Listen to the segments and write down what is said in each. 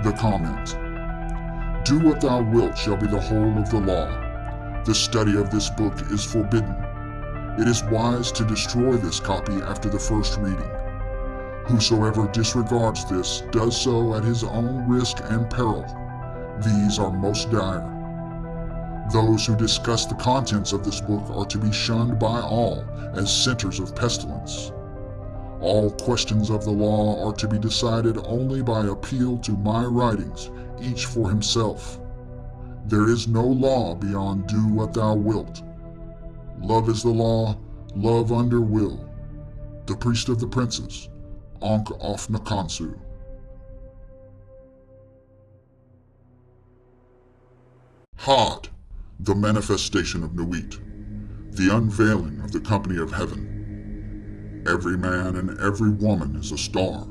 The comment. Do what thou wilt shall be the whole of the law. The study of this book is forbidden. It is wise to destroy this copy after the first reading. Whosoever disregards this does so at his own risk and peril. These are most dire. Those who discuss the contents of this book are to be shunned by all as centers of pestilence. All questions of the law are to be decided only by appeal to my writings, each for himself. There is no law beyond do what thou wilt. Love is the law, love under will. The priest of the princes, Enoch212. Hod, the manifestation of Nuit, the unveiling of the company of heaven. Every man and every woman is a star.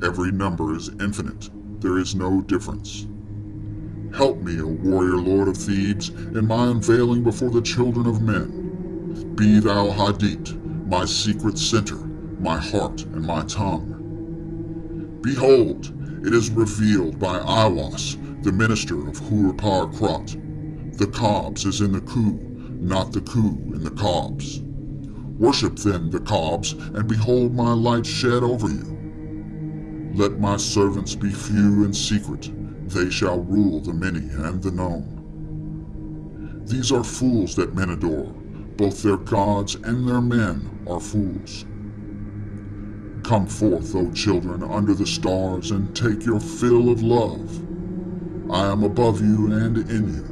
Every number is infinite. There is no difference. Help me, O warrior lord of Thebes, in my unveiling before the children of men. Be thou Hadit, my secret center, my heart and my tongue. Behold, it is revealed by Iwas, the minister of Hur-Par-Krat. The cobs is in the coup, not the coup in the cobs. Worship then the cobs, and behold my light shed over you. Let my servants be few and secret, they shall rule the many and the known. These are fools that men adore, both their gods and their men are fools. Come forth, O children, under the stars, and take your fill of love. I am above you and in you.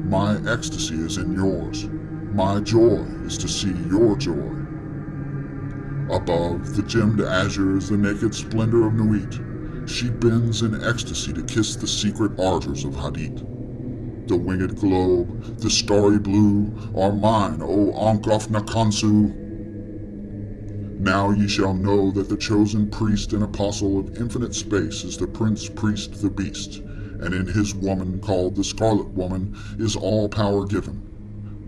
My ecstasy is in yours. My joy is to see your joy. Above, the gemmed azure is the naked splendor of Nuit. She bends in ecstasy to kiss the secret ardors of Hadit. The winged globe, the starry blue, are mine, O Enoch212. Now ye shall know that the chosen priest and apostle of infinite space is the prince priest the beast, and in his woman called the Scarlet Woman is all power given.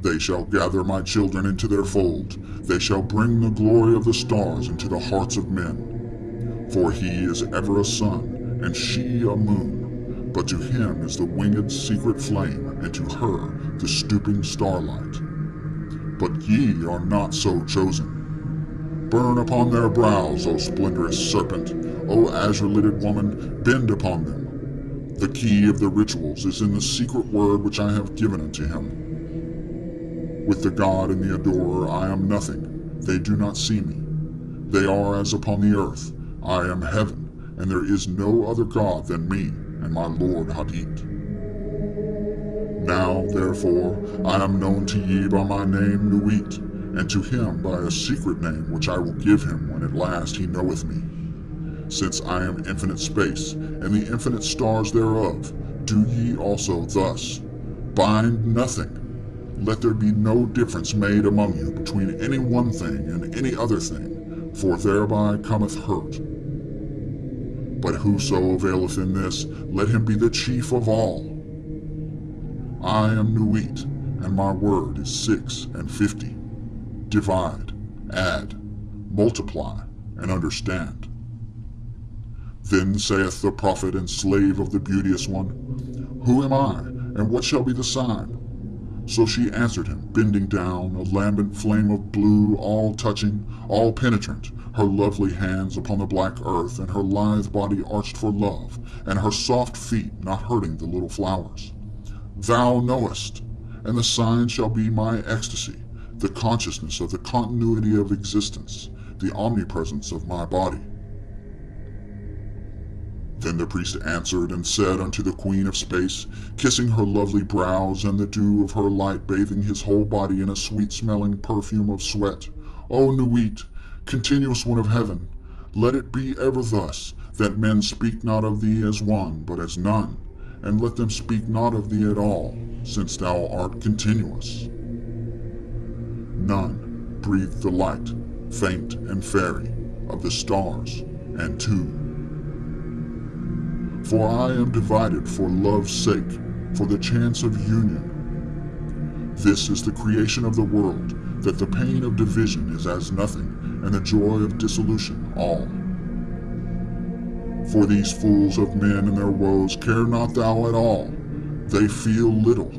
They shall gather my children into their fold. They shall bring the glory of the stars into the hearts of men. For he is ever a sun, and she a moon, but to him is the winged secret flame, and to her the stooping starlight. But ye are not so chosen. Burn upon their brows, O splendorous serpent, O azure-lidded woman, bend upon them. The key of the rituals is in the secret word which I have given unto him. With the god and the adorer I am nothing, they do not see me. They are as upon the earth, I am heaven, and there is no other god than me and my lord Hadit. Now, therefore, I am known to ye by my name Nuit, and to him by a secret name which I will give him when at last he knoweth me. Since I am infinite space, and the infinite stars thereof, do ye also thus. Bind nothing. Let there be no difference made among you between any one thing and any other thing, for thereby cometh hurt. But whoso availeth in this, let him be the chief of all. I am Nuit, and my word is 6 and 50. Divide, add, multiply, and understand. Then saith the prophet and slave of the beauteous one, Who am I, and what shall be the sign? So she answered him, bending down, a lambent flame of blue, all touching, all penetrant, her lovely hands upon the black earth, and her lithe body arched for love, and her soft feet not hurting the little flowers. Thou knowest, and the sign shall be my ecstasy, the consciousness of the continuity of existence, the omnipresence of my body. Then the priest answered and said unto the queen of space, kissing her lovely brows, and the dew of her light bathing his whole body in a sweet-smelling perfume of sweat, O Nuit, continuous one of heaven, let it be ever thus, that men speak not of thee as one, but as none, and let them speak not of thee at all, since thou art continuous. None breathe the light, faint and fairy, of the stars, and two. For I am divided for love's sake, for the chance of union. This is the creation of the world, that the pain of division is as nothing, and the joy of dissolution all. For these fools of men and their woes care not thou at all. They feel little.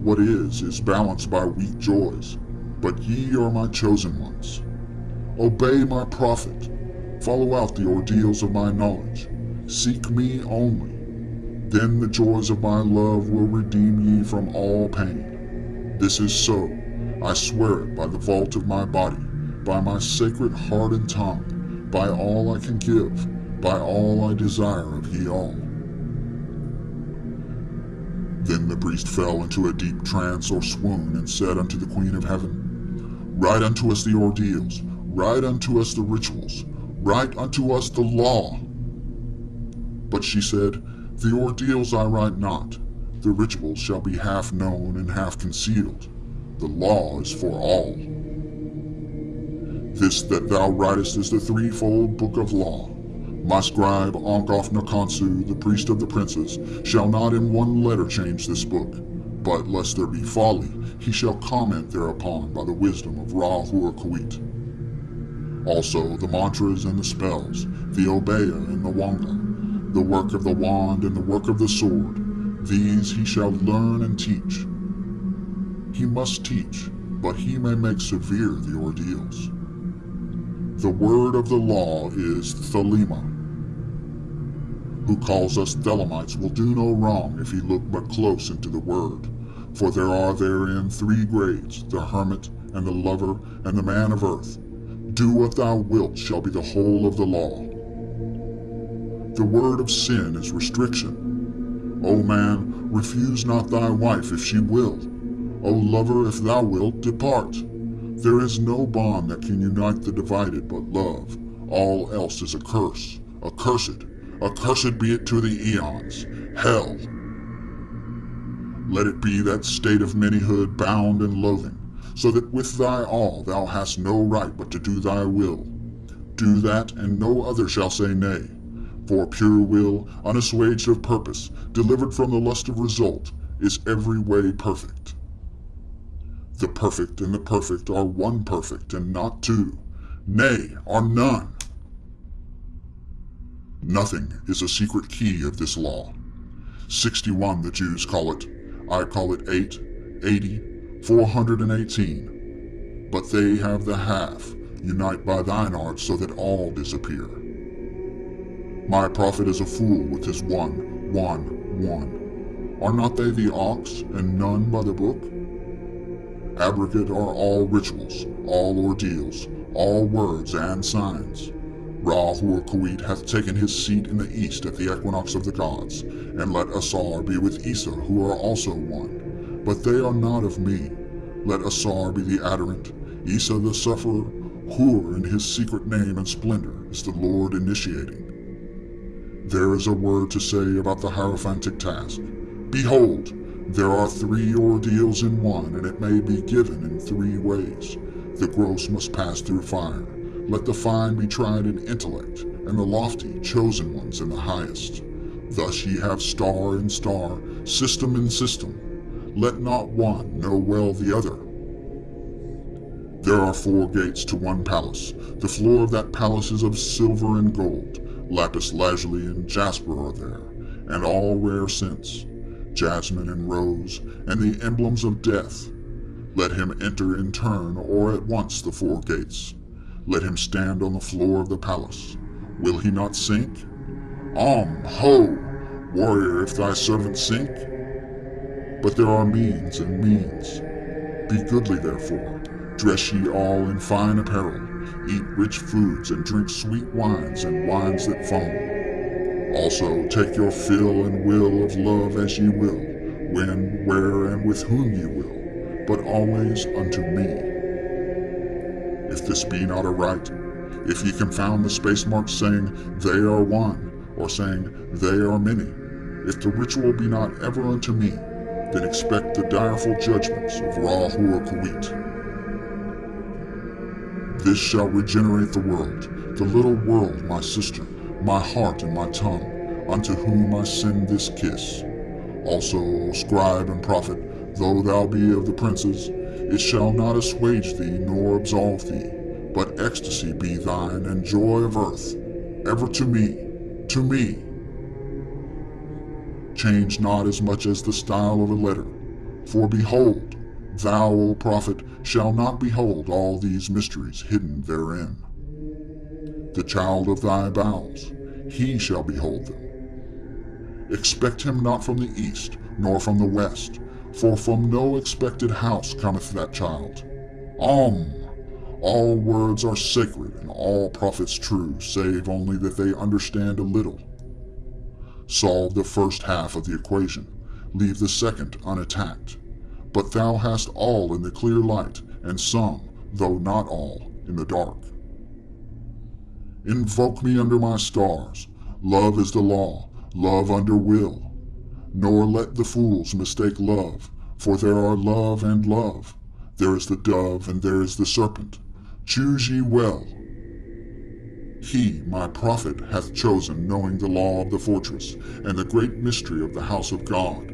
What is balanced by weak joys. But ye are my chosen ones. Obey my prophet. Follow out the ordeals of my knowledge. Seek me only. Then the joys of my love will redeem ye from all pain. This is so. I swear it by the vault of my body, by my sacred heart and tongue, by all I can give, by all I desire of ye all. Then the priest fell into a deep trance or swoon, and said unto the Queen of Heaven, Write unto us the ordeals, write unto us the rituals, write unto us the law. But she said, The ordeals I write not, the rituals shall be half known and half concealed. The law is for all. This that thou writest is the threefold book of law. My scribe Enoch212, the priest of the princes, shall not in one letter change this book, but lest there be folly, he shall comment thereupon by the wisdom of Ra-Hur-Kuit. Also the mantras and the spells, the obeya and the wanga, the work of the wand and the work of the sword, these he shall learn and teach. He must teach, but he may make severe the ordeals. The word of the law is Thelema. Who calls us Thelemites will do no wrong if he look but close into the word, for there are therein three grades, the hermit and the lover and the man of earth. Do what thou wilt shall be the whole of the law. The word of sin is restriction. O man, refuse not thy wife if she will. O lover, if thou wilt, depart. There is no bond that can unite the divided but love. All else is a curse, accursed. Accursed be it to the eons. Hell. Let it be that state of manyhood bound and loathing, so that with thy all thou hast no right but to do thy will. Do that, and no other shall say nay. For pure will, unassuaged of purpose, delivered from the lust of result, is every way perfect. The perfect and the perfect are one perfect, and not two. Nay, are none. Nothing is a secret key of this law. 61 the Jews call it. I call it 8, 80, 418. But they have the half. Unite by thine art so that all disappear. My prophet is a fool with his one. Are not they the ox, and none by the book? Abrogate are all rituals, all ordeals, all words and signs. Ra-Hur-Kuit hath taken his seat in the east at the equinox of the gods, and let Asar be with Issa, who are also one. But they are not of me. Let Asar be the adherent, Issa the sufferer. Hur in his secret name and splendor is the Lord initiating. There is a word to say about the Hierophantic task. Behold, there are 3 ordeals in one, and it may be given in 3 ways. The gross must pass through fire. Let the fine be tried in intellect, and the lofty chosen ones in the highest. Thus ye have star in star, system in system. Let not one know well the other. There are 4 gates to one palace. The floor of that palace is of silver and gold. Lapis lazuli and jasper are there, and all rare scents, jasmine and rose, and the emblems of death. Let him enter in turn or at once the 4 gates. Let him stand on the floor of the palace. Will he not sink? Ho! Warrior, if thy servant sink? But there are means and means. Be goodly therefore. Dress ye all in fine apparel. Eat rich foods and drink sweet wines and wines that foam. Also take your fill and will of love as ye will, when, where, and with whom ye will, but always unto me. If this be not aright, if ye confound the space marks saying, they are one, or saying, they are many, if the ritual be not ever unto me, then expect the direful judgments of Ra-Hur-Kuit. This shall regenerate the world, the little world, my sister, my heart and my tongue, unto whom I send this kiss. Also, O scribe and prophet, though thou be of the princes, it shall not assuage thee nor absolve thee, but ecstasy be thine and joy of earth, ever to me. to me. Change not as much as the style of a letter, for behold, thou, O prophet, shall not behold all these mysteries hidden therein. The child of thy bowels, he shall behold them. Expect him not from the east, nor from the west, for from no expected house cometh that child. All words are sacred, and all prophets true, save only that they understand a little. Solve the first half of the equation, leave the second unattacked. But thou hast all in the clear light, and some, though not all, in the dark. Invoke me under my stars. Love is the law, love under will. Nor let the fools mistake love, for there are love and love. There is the dove and there is the serpent. Choose ye well. He, my prophet, hath chosen, knowing the law of the fortress, and the great mystery of the house of God.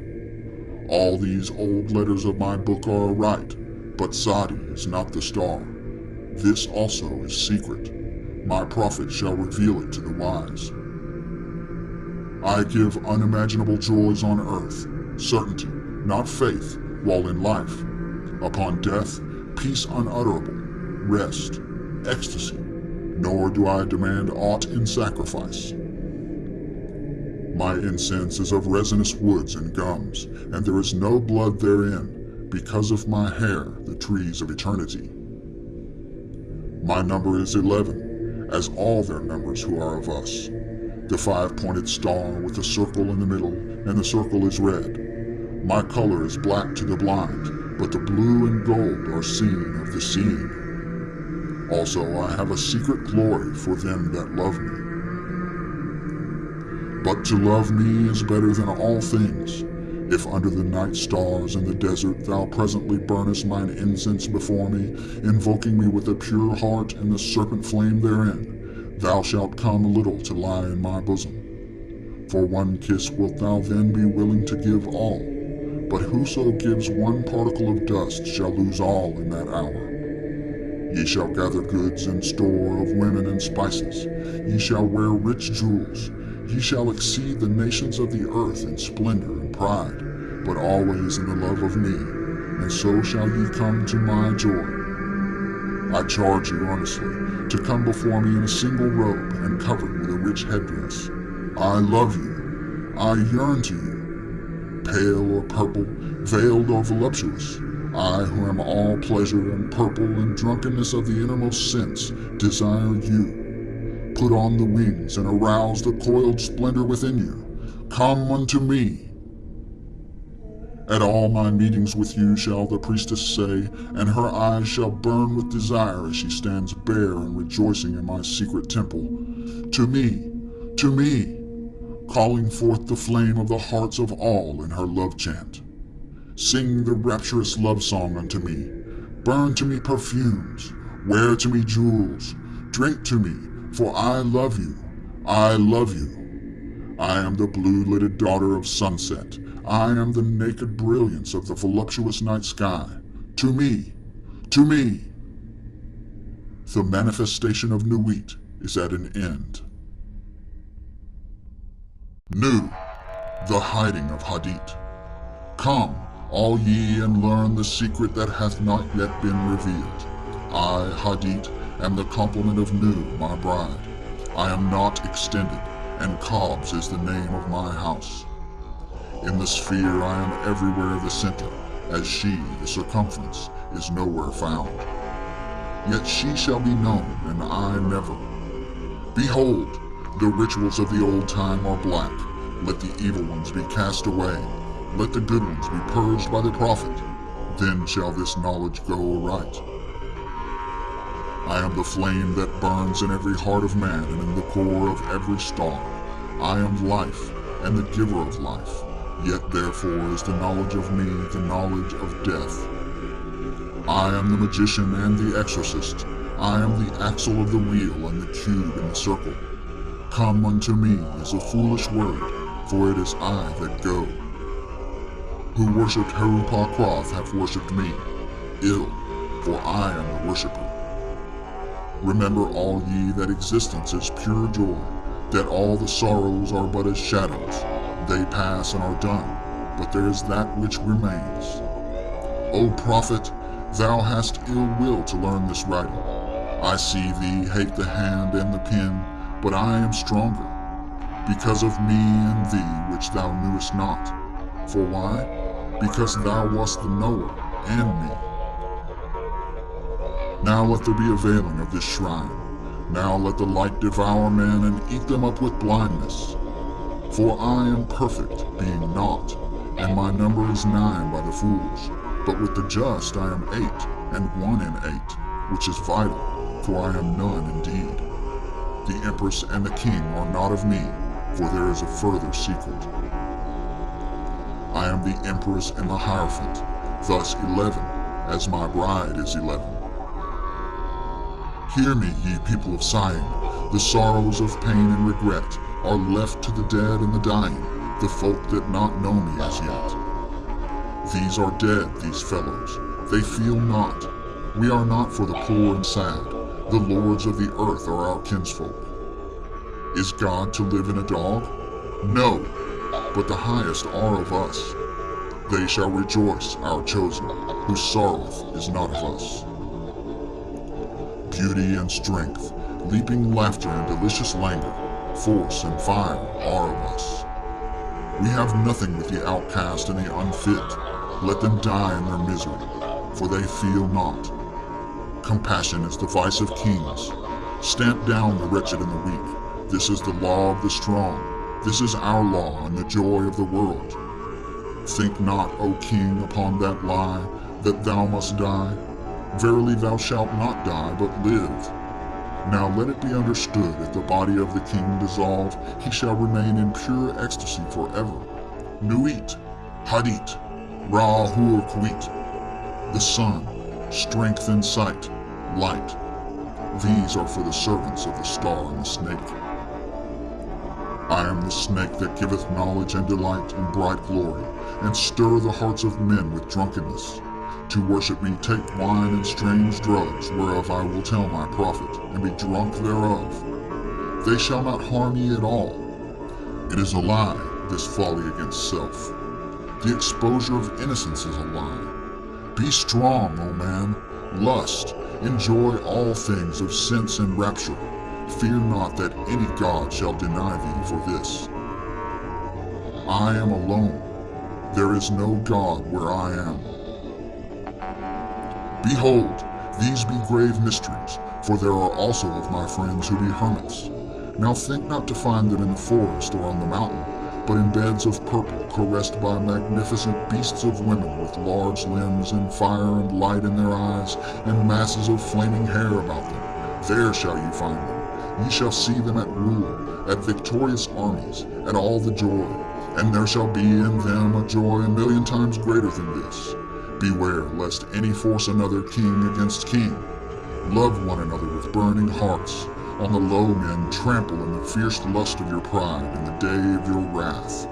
All these old letters of my book are aright, but Sadi is not the star. This also is secret. My prophet shall reveal it to the wise. I give unimaginable joys on earth, certainty, not faith, while in life. Upon death, peace unutterable, rest, ecstasy, nor do I demand aught in sacrifice. My incense is of resinous woods and gums, and there is no blood therein, because of my hair, the trees of eternity. My number is 11, as all their numbers who are of us. The five-pointed star with the circle in the middle, and the circle is red. My color is black to the blind, but the blue and gold are seen of the seeing. Also I have a secret glory for them that love me. But to love me is better than all things. If under the night stars in the desert thou presently burnest mine incense before me, invoking me with a pure heart and the serpent flame therein, thou shalt come a little to lie in my bosom. For one kiss wilt thou then be willing to give all, but whoso gives one particle of dust shall lose all in that hour. Ye shall gather goods and store of women and spices. Ye shall wear rich jewels. Ye shall exceed the nations of the earth in splendor and pride, but always in the love of me, and so shall ye come to my joy. I charge you earnestly to come before me in a single robe and covered with a rich headdress. I love you. I yearn to you. Pale or purple, veiled or voluptuous, I, who am all pleasure and purple and drunkenness of the innermost sense, desire you. Put on the wings and arouse the coiled splendor within you. Come unto me. At all my meetings with you shall the priestess say, and her eyes shall burn with desire as she stands bare and rejoicing in my secret temple. To me, calling forth the flame of the hearts of all in her love chant. Sing the rapturous love song unto me. Burn to me perfumes. Wear to me jewels. Drink to me, for I love you. I love you. I am the blue-lidded daughter of sunset. I am the naked brilliance of the voluptuous night sky. To me. The manifestation of Nuit is at an end. Nu, the hiding of Hadit. Come, all ye, and learn the secret that hath not yet been revealed. I, Hadit, am the complement of Nu, my bride. I am not extended, and Cobbs is the name of my house. In the sphere I am everywhere the center, as she, the circumference, is nowhere found. Yet she shall be known, and I never. Behold, the rituals of the old time are black. Let the evil ones be cast away. Let the good ones be purged by the prophet. Then shall this knowledge go aright. I am the flame that burns in every heart of man and in the core of every star. I am life, and the giver of life. Yet therefore is the knowledge of me the knowledge of death. I am the magician and the exorcist. I am the axle of the wheel and the cube in the circle. Come unto me is a foolish word, for it is I that go. Who worshipped Heru-Pa-Krath have worshipped me. Ill, for I am the worshipper. Remember all ye that existence is pure joy. that all the sorrows are but as shadows. They pass and are done, but there is that which remains. O prophet, thou hast ill will to learn this writing. I see thee hate the hand and the pen, but I am stronger, because of me and thee which thou knewest not. For why? Because thou wast the knower, and me. Now let there be a veiling of this shrine. Now let the light devour men and eat them up with blindness. For I am perfect, being naught, and my number is 9 by the fools. But with the just I am 8, and 1 in 8, which is vital, for I am none indeed. The Empress and the King are not of me, for there is a further secret. I am the Empress and the Hierophant, thus 11, as my bride is 11. Hear me, ye people of sighing, the sorrows of pain and regret are left to the dead and the dying, the folk that not know me as yet. These are dead, these fellows, they feel not. We are not for the poor and sad, the lords of the earth are our kinsfolk. Is God to live in a dog? No, but the highest are of us. They shall rejoice, our chosen, whose sorroweth is not of us. Beauty and strength, leaping laughter and delicious languor, force and fire are of us. We have nothing with the outcast and the unfit. Let them die in their misery, for they feel not. Compassion is the vice of kings. Stamp down the wretched and the weak. This is the law of the strong. This is our law and the joy of the world. Think not, O king, upon that lie, that thou must die. Verily thou shalt not die, but live. Now let it be understood, if the body of the king dissolve, he shall remain in pure ecstasy forever. Nuit, Hadit, Ra-Hur Kuit. The sun, strength and sight, light. These are for the servants of the star and the snake. I am the snake that giveth knowledge and delight and bright glory, and stir the hearts of men with drunkenness. To worship me take wine and strange drugs, whereof I will tell my prophet, and be drunk thereof. They shall not harm ye at all. It is a lie, this folly against self. The exposure of innocence is a lie. Be strong, O man, lust, enjoy all things of sense and rapture. Fear not that any god shall deny thee for this. I am alone. There is no god where I am. Behold, these be grave mysteries, for there are also of my friends who be hermits. Now think not to find them in the forest or on the mountain, but in beds of purple, caressed by magnificent beasts of women with large limbs and fire and light in their eyes, and masses of flaming hair about them. There shall you find them. Ye shall see them at rule, at victorious armies, at all the joy, and there shall be in them a joy 1,000,000 times greater than this. Beware lest any force another king against king. Love one another with burning hearts. On the low men trample in the fierce lust of your pride in the day of your wrath.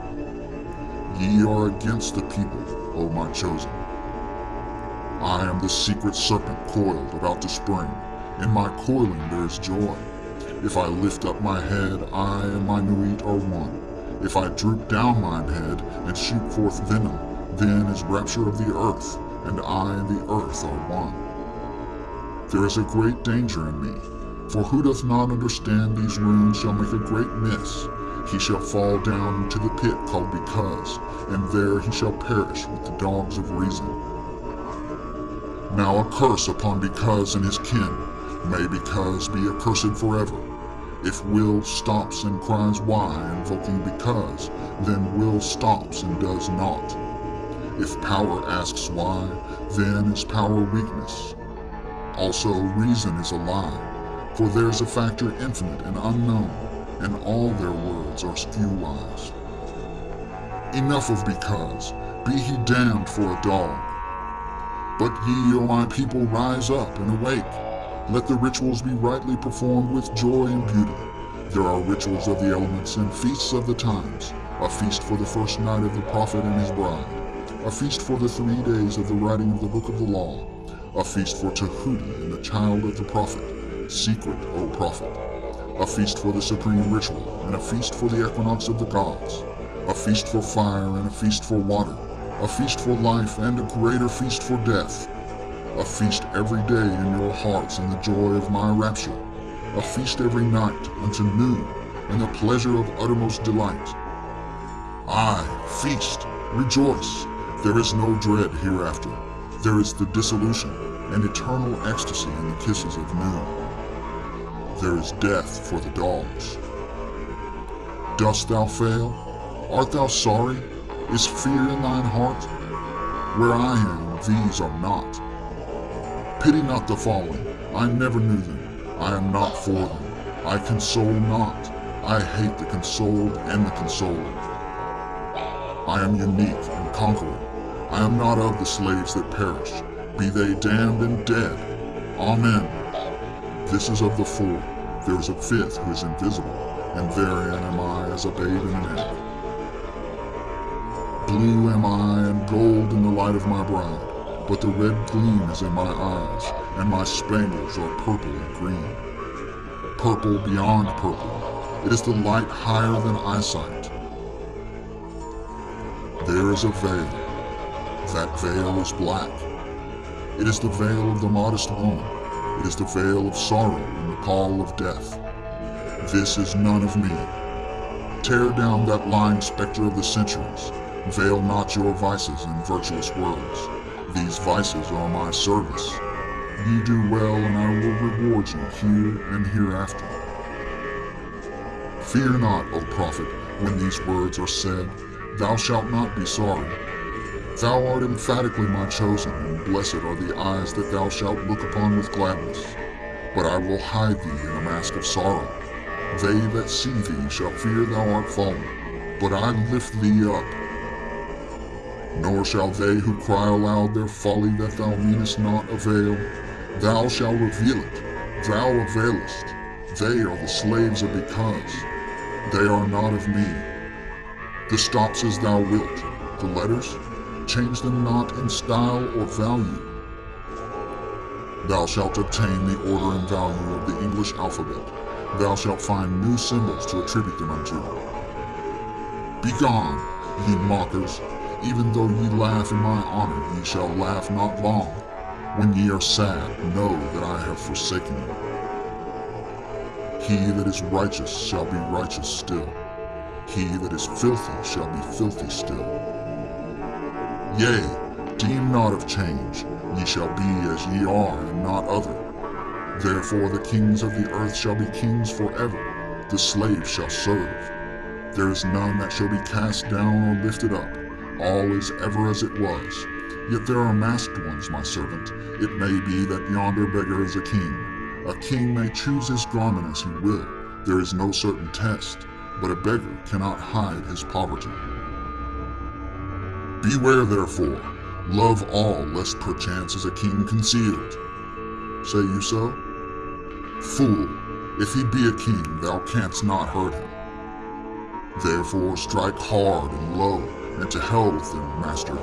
Ye are against the people, O my chosen. I am the secret serpent coiled, about to spring. In my coiling there is joy. If I lift up my head, I and my Nuit are one. If I droop down mine head and shoot forth venom, then is rapture of the earth, and I and the earth are one. There is a great danger in me, for who doth not understand these runes shall make a great miss. He shall fall down into the pit called Because, and there he shall perish with the dogs of reason. Now a curse upon Because and his kin. May Because be accursed forever. If will stops and cries why, invoking Because, then will stops and does not. If power asks why, then is power weakness. Also reason is a lie, for there is a factor infinite and unknown, and all their words are skew lies. Enough of Because, be he damned for a dog. But ye, O my people, rise up and awake. Let the rituals be rightly performed with joy and beauty. There are rituals of the elements and feasts of the times, a feast for the first night of the prophet and his bride, a feast for the 3 days of the writing of the book of the law, a feast for Tahuti and the child of the prophet, secret, O prophet, a feast for the supreme ritual, and a feast for the equinox of the gods, a feast for fire and a feast for water, a feast for life and a greater feast for death, a feast every day in your hearts in the joy of my rapture, a feast every night unto noon in the pleasure of uttermost delight. Aye, feast, rejoice, there is no dread hereafter, there is the dissolution and eternal ecstasy in the kisses of noon. There is death for the dogs. Dost thou fail? Art thou sorry? Is fear in thine heart? Where I am, these are not. Pity not the fallen, I never knew them, I am not for them, I console not, I hate the consoled and the consoler. I am unique and conqueror, I am not of the slaves that perish, be they damned and dead. Amen. This is of the four, there is a fifth who is invisible, and therein am I as a babe in an egg. Blue am I and gold in the light of my bride, but the red gleam is in my eyes, and my spangles are purple and green. Purple beyond purple, it is the light higher than eyesight. There is a veil, that veil is black. It is the veil of the modest woman, it is the veil of sorrow and the call of death. This is none of me. Tear down that lying spectre of the centuries, veil not your vices in virtuous words. These vices are my service. Ye do well, and I will reward you here and hereafter. Fear not, O prophet, when these words are said, thou shalt not be sorry. Thou art emphatically my chosen, and blessed are the eyes that thou shalt look upon with gladness. But I will hide thee in a mask of sorrow. They that see thee shall fear thou art fallen, but I lift thee up. Nor shall they who cry aloud their folly that thou meanest not avail. Thou shalt reveal it, thou availest. They are the slaves of because. They are not of me. The stops as thou wilt, the letters, change them not in style or value. Thou shalt obtain the order and value of the English alphabet. Thou shalt find new symbols to attribute them unto. Begone, ye mockers. Even though ye laugh in my honor, ye shall laugh not long. When ye are sad, know that I have forsaken you. He that is righteous shall be righteous still. He that is filthy shall be filthy still. Yea, deem not of change, ye shall be as ye are, and not other. Therefore the kings of the earth shall be kings forever, the slaves shall serve. There is none that shall be cast down or lifted up. All is ever as it was. Yet there are masked ones, my servant. It may be that yonder beggar is a king. A king may choose his garment as he will. There is no certain test, but a beggar cannot hide his poverty. Beware therefore, love all, lest perchance is a king concealed. Say you so? Fool, if he be a king, thou canst not hurt him. Therefore strike hard and low, and to hell with them, master.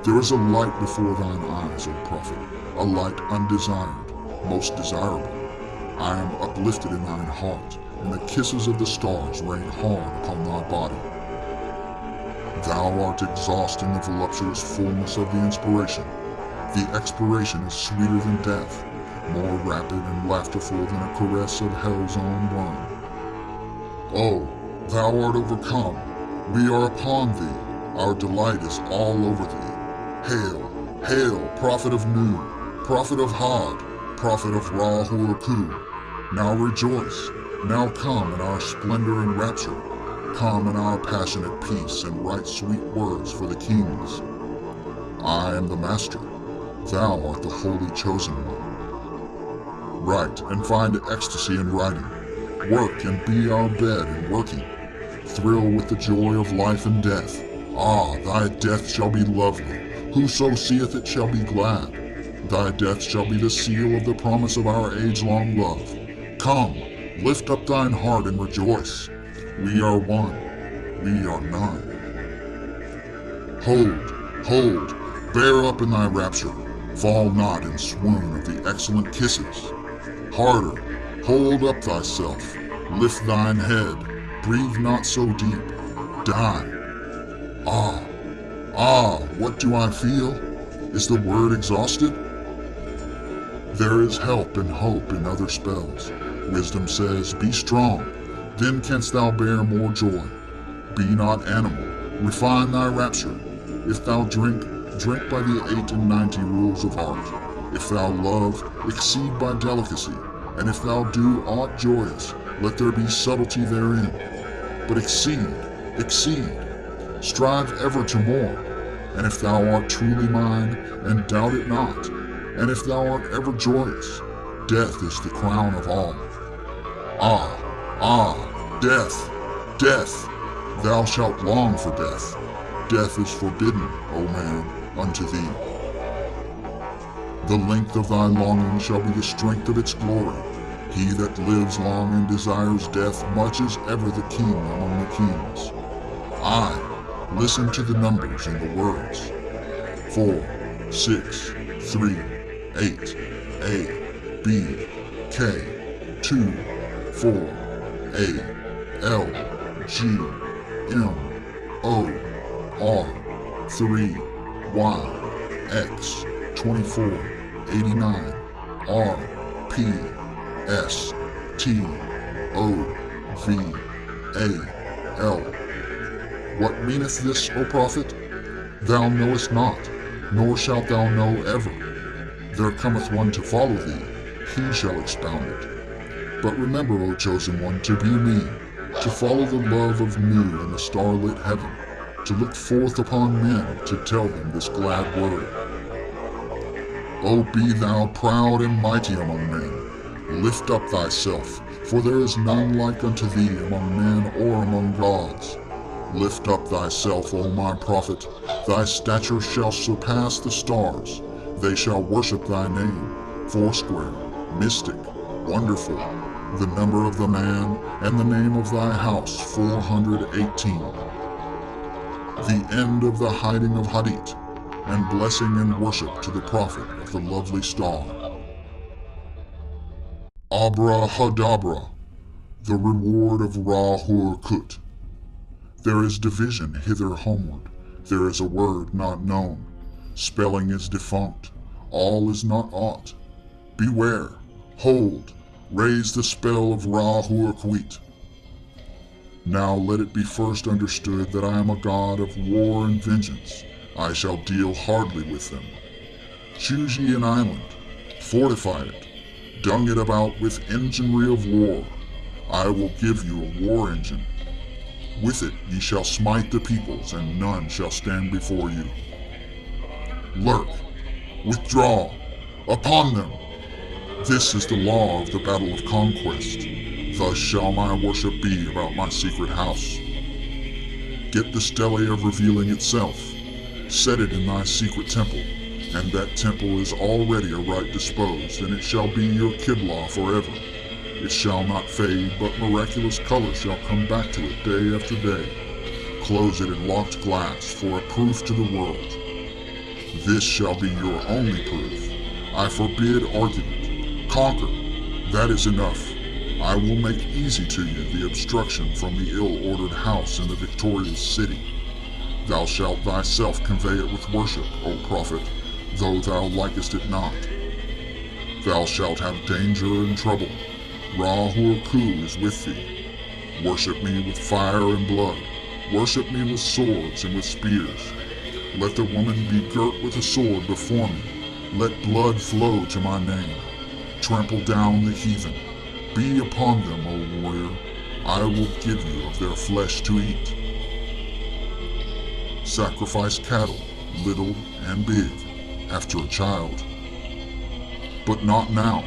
There is a light before thine eyes, O prophet, a light undesired, most desirable. I am uplifted in thine heart, and the kisses of the stars rain hard upon thy body. Thou art exhausted in the voluptuous fullness of the inspiration. The expiration is sweeter than death, more rapid and laughterful than a caress of hell's own worm. Oh, thou art overcome. We are upon thee, our delight is all over thee. Hail, hail, prophet of Nu, prophet of Hod, prophet of Ra-Hoor-Ku. Now rejoice, now come in our splendor and rapture, come in our passionate peace and write sweet words for the kings. I am the master, thou art the holy chosen one. Write and find ecstasy in writing, work and be our bed in working. Thrill with the joy of life and death. Ah, thy death shall be lovely. Whoso seeth it shall be glad. Thy death shall be the seal of the promise of our age-long love. Come, lift up thine heart and rejoice. We are one, we are none. Hold, hold, bear up in thy rapture. Fall not in swoon of the excellent kisses. Harder, Hold up thyself, lift thine head, breathe not so deep, die. Ah, what do I feel? Is the word exhausted? There is help and hope in other spells. Wisdom says, be strong, then canst thou bear more joy. Be not animal, refine thy rapture. If thou drink, drink by the 8 and 90 rules of art. If thou love, exceed by delicacy. And if thou do aught joyous, let there be subtlety therein. But exceed, strive ever to more. And if thou art truly mine, and doubt it not, and if thou art ever joyous, death is the crown of all. Ah, death, thou shalt long for death. Death is forbidden, O man, unto thee. The length of thy longing shall be the strength of its glory. He that lives long and desires death much is ever the king among the kings. Aye, listen to the numbers and the words. 4, 6, 3, 8, A, B, K, 2, 4, A, L, G, M, O, R, 3, Y, X, 24, 89, R, P, S, T, O, V, A, L. What meaneth this, O prophet? Thou knowest not, nor shalt thou know ever. There cometh one to follow thee, he shall expound it. But remember, O chosen one, to be me, to follow the love of new in the starlit heaven, to look forth upon men to tell them this glad word. O be thou proud and mighty among men, lift up thyself, for there is none like unto thee among men or among gods. Lift up thyself, O my prophet, thy stature shall surpass the stars. They shall worship thy name, foursquare, mystic, wonderful, the number of the man, and the name of thy house, 418. The end of the hiding of Hadit, and blessing and worship to the prophet of the lovely star. Abrahadabra, the reward of Ra-Hur-Kut. There is division hither homeward, there is a word not known. Spelling is defunct, all is not aught. Beware, hold, raise the spell of Ra-Hur-Kwit. Now let it be first understood that I am a god of war and vengeance. I shall deal hardly with them. Choose ye an island, fortify it, dung it about with enginery of war. I will give you a war engine. With it ye shall smite the peoples, and none shall stand before you. Lurk, withdraw, upon them! This is the law of the battle of conquest. Thus shall my worship be about my secret house. Get the stele of revealing itself, set it in thy secret temple, and that temple is already aright disposed, and it shall be your Kidlaw forever. It shall not fade, but miraculous color shall come back to it day after day. Close it in locked glass for a proof to the world. This shall be your only proof. I forbid argument. Conquer. That is enough. I will make easy to you the obstruction from the ill-ordered house in the victorious city. Thou shalt thyself convey it with worship, O prophet, though thou likest it not. Thou shalt have danger and trouble. Ra-Hur-Ku is with thee. Worship me with fire and blood. Worship me with swords and with spears. Let the woman be girt with a sword before me. Let blood flow to my name. Trample down the heathen. Be upon them, O warrior. I will give you of their flesh to eat. Sacrifice cattle, little and big, after a child. But not now.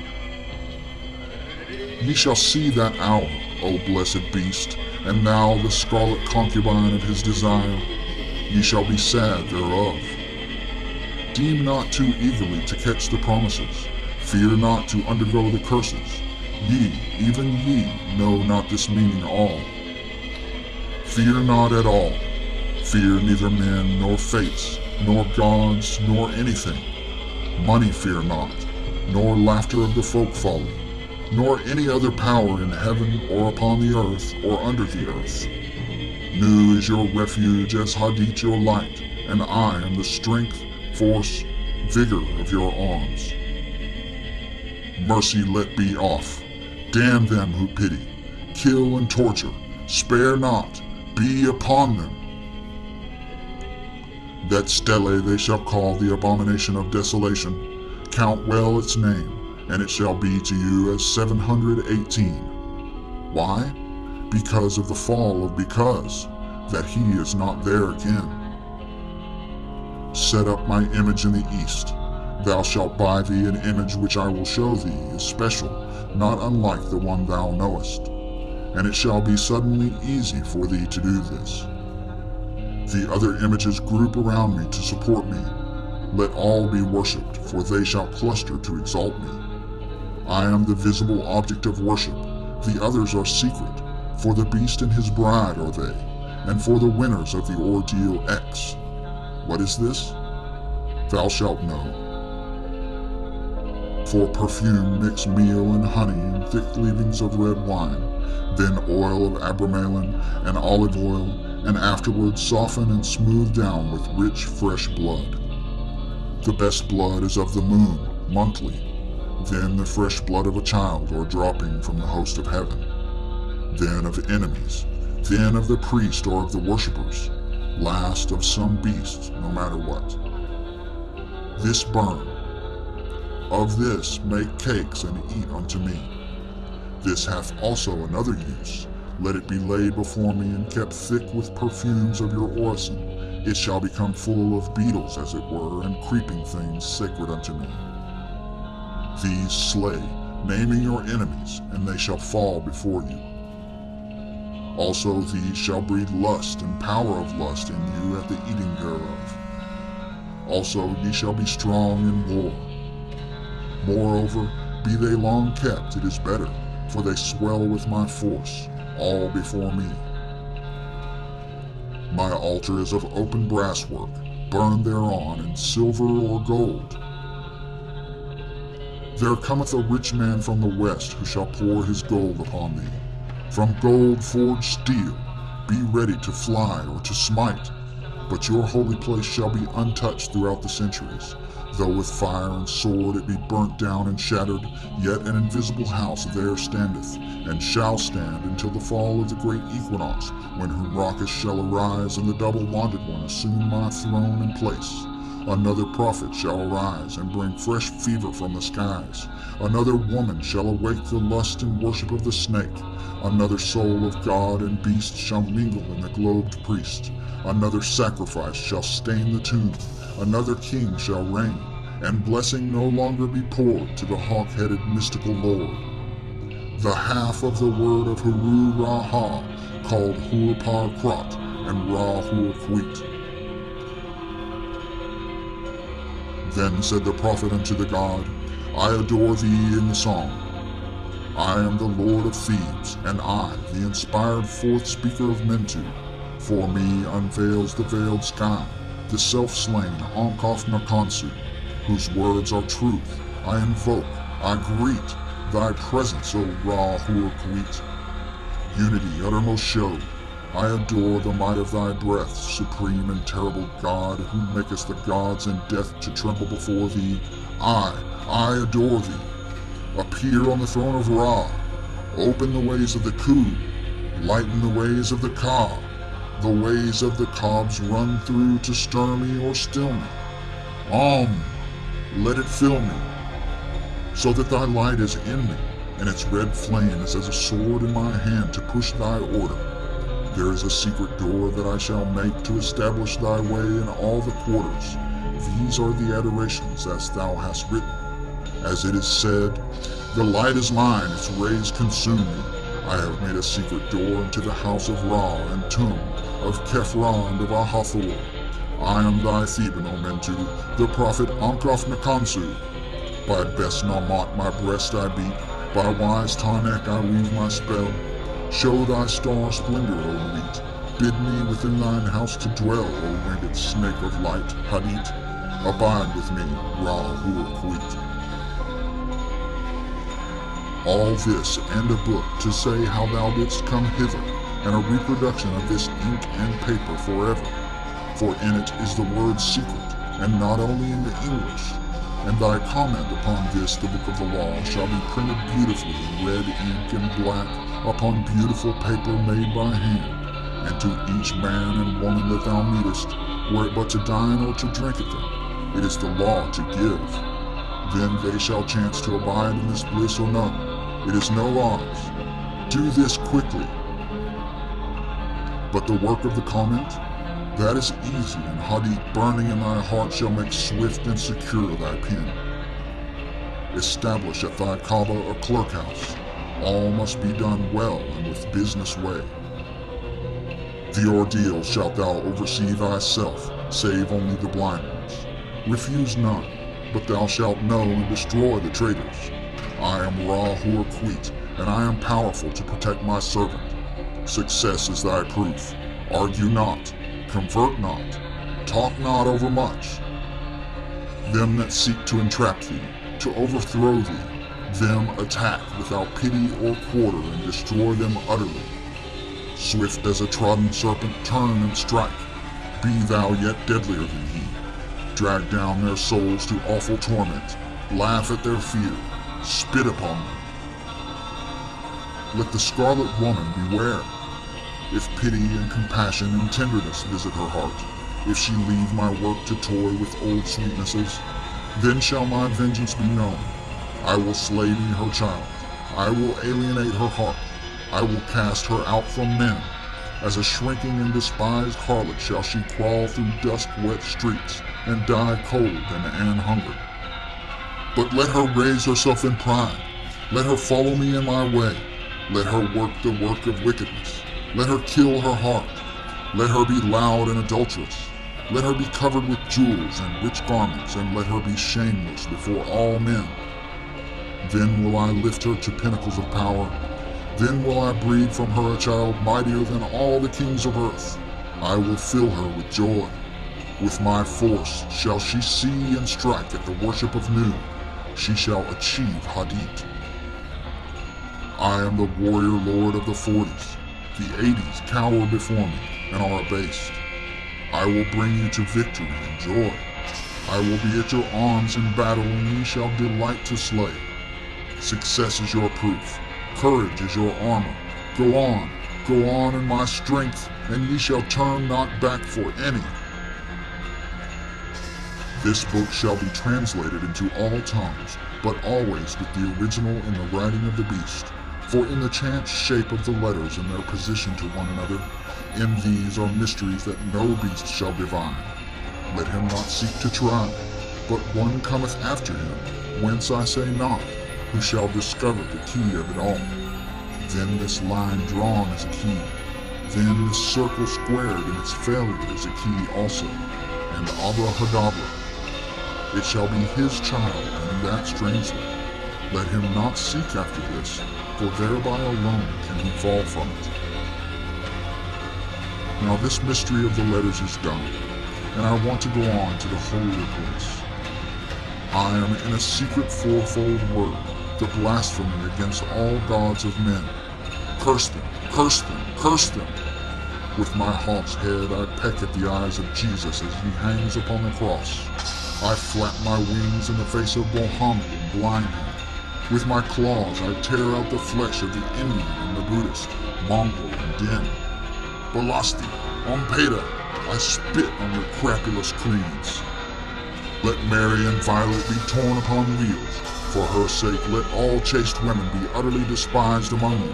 Ye shall see that hour, O blessed beast, and now the scarlet concubine of his desire. Ye shall be sad thereof. Deem not too eagerly to catch the promises. Fear not to undergo the curses. Ye, even ye, know not this meaning all. Fear not at all. Fear neither men, nor fates, nor gods, nor anything. Money fear not, nor laughter of the folk folly. nor any other power in heaven or upon the earth or under the earth. Nu is your refuge as Hadit your light, and I am the strength, force, vigor of your arms. Mercy let be off. Damn them who pity. Kill and torture. Spare not. Be upon them. That stele they shall call the abomination of desolation. Count well its name, and it shall be to you as 718. Why? Because of the fall of Because, that he is not there again. Set up my image in the east. Thou shalt buy thee an image which I will show thee is special, not unlike the one thou knowest. And it shall be suddenly easy for thee to do this. The other images group around me to support me. Let all be worshipped, for they shall cluster to exalt me. I am the visible object of worship. The others are secret, for the beast and his bride are they, and for the winners of the ordeal X. What is this? Thou shalt know. For perfume mix meal and honey and thick leavings of red wine, then oil of abramelin and olive oil, and afterwards soften and smooth down with rich, fresh blood. The best blood is of the moon, monthly, then the fresh blood of a child or dropping from the host of heaven, then of enemies, then of the priest or of the worshippers, last of some beast, no matter what. This burn. Of this make cakes and eat unto me. This hath also another use. Let it be laid before me and kept thick with perfumes of your orison. It shall become full of beetles, as it were, and creeping things sacred unto me. These slay, naming your enemies, and they shall fall before you. Also these shall breed lust and power of lust in you at the eating thereof. Also ye shall be strong in war. Moreover, be they long kept, it is better, for they swell with my force, all before me. My altar is of open brasswork, burned thereon in silver or gold. There cometh a rich man from the west, who shall pour his gold upon thee. From gold forged steel, be ready to fly or to smite, but your holy place shall be untouched throughout the centuries. Though with fire and sword it be burnt down and shattered, yet an invisible house there standeth, and shall stand until the fall of the great equinox, when Hyracus shall arise, and the double-wanded one assume my throne and place. Another prophet shall arise, and bring fresh fever from the skies. Another woman shall awake the lust and worship of the snake. Another soul of God and beast shall mingle in the globed priest. Another sacrifice shall stain the tomb. Another king shall reign, and blessing no longer be poured to the hawk-headed mystical lord. The half of the word of Huru-Ra-Ha, called Hur-Par-Krat and Ra-Hur-Kwit. Then said the prophet unto the god, I adore thee in the song. I am the lord of Thebes, and I, the inspired fourth speaker of Mentu. For me unveils the veiled sky, the self-slain Enoch212, whose words are truth. I invoke, I greet thy presence, O Ra-Hur-Kwit. Unity, uttermost show. I adore the might of thy breath, supreme and terrible God, who makest the gods and death to tremble before thee. I adore thee. Appear on the throne of Ra. Open the ways of the Ku. Lighten the ways of the Ka. The ways of the cobs run through to stir me or still me. Let it fill me, so that thy light is in me, and its red flame is as a sword in my hand to push thy order. There is a secret door that I shall make to establish thy way in all the quarters. These are the adorations as thou hast written. As it is said, the light is mine, its rays consume me. I have made a secret door into the house of Ra and tomb, of Kefra and of Ahathor. I am thy Theban, O Mentu, the prophet Enoch212. By best Namat my breast I beat, by wise Tanek I weave my spell. Show thy star splendor, O Nuit. Bid me within thine house to dwell, O winged snake of light, Hadit. Abide with me, Ra-Hur-Kwit. All this and a book to say how thou didst come hither, and a reproduction of this ink and paper forever. For in it is the word secret, and not only in the English. And thy comment upon this, the book of the law, shall be printed beautifully in red ink and black upon beautiful paper made by hand. And to each man and woman that thou meetest, were it but to dine or to drink at them, it is the law to give. Then they shall chance to abide in this bliss or no. It is no odds. Do this quickly. But the work of the comment, that is easy, and hadith burning in thy heart shall make swift and secure thy pen. Establish at thy Kaaba a clerk house. All must be done well and with business way. The ordeal shalt thou oversee thyself, save only the blind ones. Refuse none, but thou shalt know and destroy the traitors. I am Ra-Hur-Queet, and I am powerful to protect my servant. Success is thy proof. Argue not, convert not, talk not overmuch. Them that seek to entrap thee, to overthrow thee, them attack without pity or quarter and destroy them utterly. Swift as a trodden serpent, turn and strike. Be thou yet deadlier than he. Drag down their souls to awful torment. Laugh at their fear. Spit upon them. Let the scarlet woman beware. If pity and compassion and tenderness visit her heart, if she leave my work to toy with old sweetnesses, then shall my vengeance be known. I will slay me her child. I will alienate her heart. I will cast her out from men. As a shrinking and despised harlot shall she crawl through dust-wet streets and die cold and hungered. But let her raise herself in pride. Let her follow me in my way. Let her work the work of wickedness. Let her kill her heart. Let her be loud and adulterous. Let her be covered with jewels and rich garments, and let her be shameless before all men. Then will I lift her to pinnacles of power. Then will I breed from her a child mightier than all the kings of earth. I will fill her with joy. With my force shall she see and strike at the worship of Nu. She shall achieve Hadith. I am the warrior lord of the 40s. The 80s cower before me and are abased. I will bring you to victory and joy. I will be at your arms in battle, and ye shall delight to slay. Success is your proof. Courage is your armor. Go on in my strength, and ye shall turn not back for any. This book shall be translated into all tongues, but always with the original in the writing of the beast. For in the chance shape of the letters and their position to one another, in these are mysteries that no beast shall divine. Let him not seek to try, but one cometh after him, whence I say not, who shall discover the key of it all. Then this line drawn is a key, then this circle squared in its failure is a key also, and Abrahadabra. It shall be his child, and that strangely. Let him not seek after this, for thereby alone can he fall from it. Now this mystery of the letters is done, and I want to go on to the holier place. I am in a secret fourfold word, the blasphemy against all gods of men. Curse them, curse them, curse them! With my hawk's head I peck at the eyes of Jesus as he hangs upon the cross. I flap my wings in the face of Mohammed and blind him. With my claws I tear out the flesh of the Indian and the Buddhist, Mongol and Din. Balasti, Ompeda, I spit on their crapulous creeds. Let Mary and Violet be torn upon wheels. For her sake let all chaste women be utterly despised among you.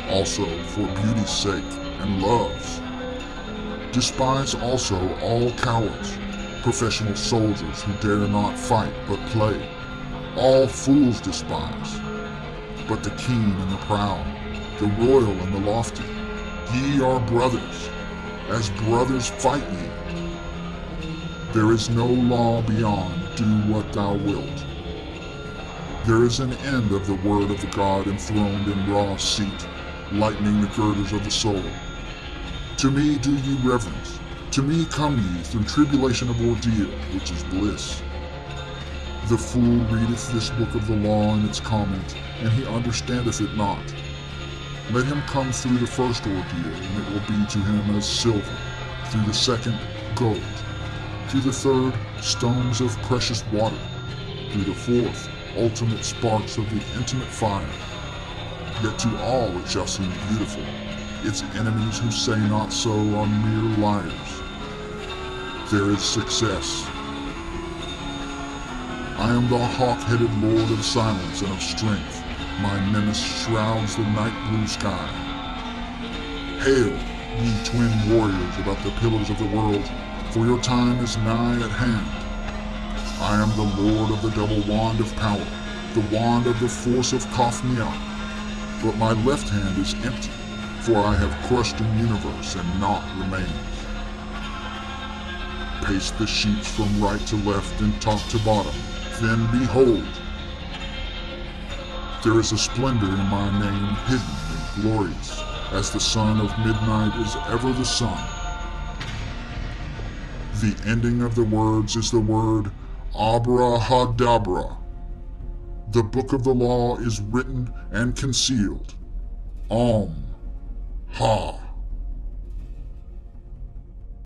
Also for beauty's sake and love's. Despise also all cowards, professional soldiers who dare not fight but play. All fools despise, but the keen and the proud, the royal and the lofty, ye are brothers, as brothers fight ye. There is no law beyond do what thou wilt. There is an end of the word of the God enthroned in Ra's seat, lightening the girders of the soul. To me do ye reverence, to me come ye through tribulation of ordeal, which is bliss. The fool readeth this book of the law and its comment, and he understandeth it not. Let him come through the first ordeal, and it will be to him as silver, through the second, gold, through the third, stones of precious water, through the fourth, ultimate sparks of the intimate fire. Yet to all it shall seem beautiful. Its enemies who say not so are mere liars. There is success. I am the hawk-headed lord of silence and of strength. My menace shrouds the night blue sky. Hail, ye twin warriors about the pillars of the world, for your time is nigh at hand. I am the lord of the double wand of power, the wand of the force of Kothnia. But my left hand is empty, for I have crushed an universe and naught remains. Pace the sheets from right to left and top to bottom, then behold! There is a splendor in my name hidden and glorious, as the son of midnight is ever the sun. The ending of the words is the word Abrahadabra. The book of the law is written and concealed. Om Ha.